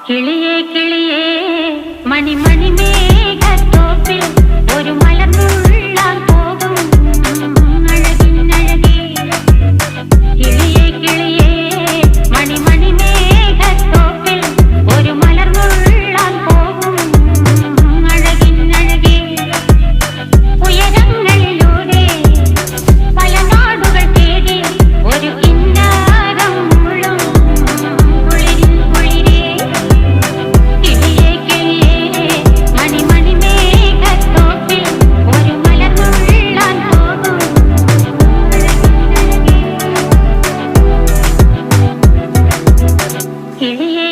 കിളിയേ കിളിയേ മണിമണി മേഘത്തോപ്പിൽ ഒരു മലർന്നുള്ളാൻ പോകും അഴകിനഴകേ. കിളിയേ കിളിയേ മണിമണി മേഘത്തോപ്പിൽ ഒരു മലർന്നുള്ളാൻ പോകും അഴകിനഴകേ. ഉയരങ്ങളിലൂടെ പല നാടുകൾ തേടി ഒരു കിന്നാരം മുഴും കുളിരിൻ കുളിരേ. കിളിയേ കിളിയേ മണിമണി മേഘത്തോപ്പിൽ ഒരു മലർന്നുള്ളാൻ പോകും അഴകിനഴകേ. കിളിയേ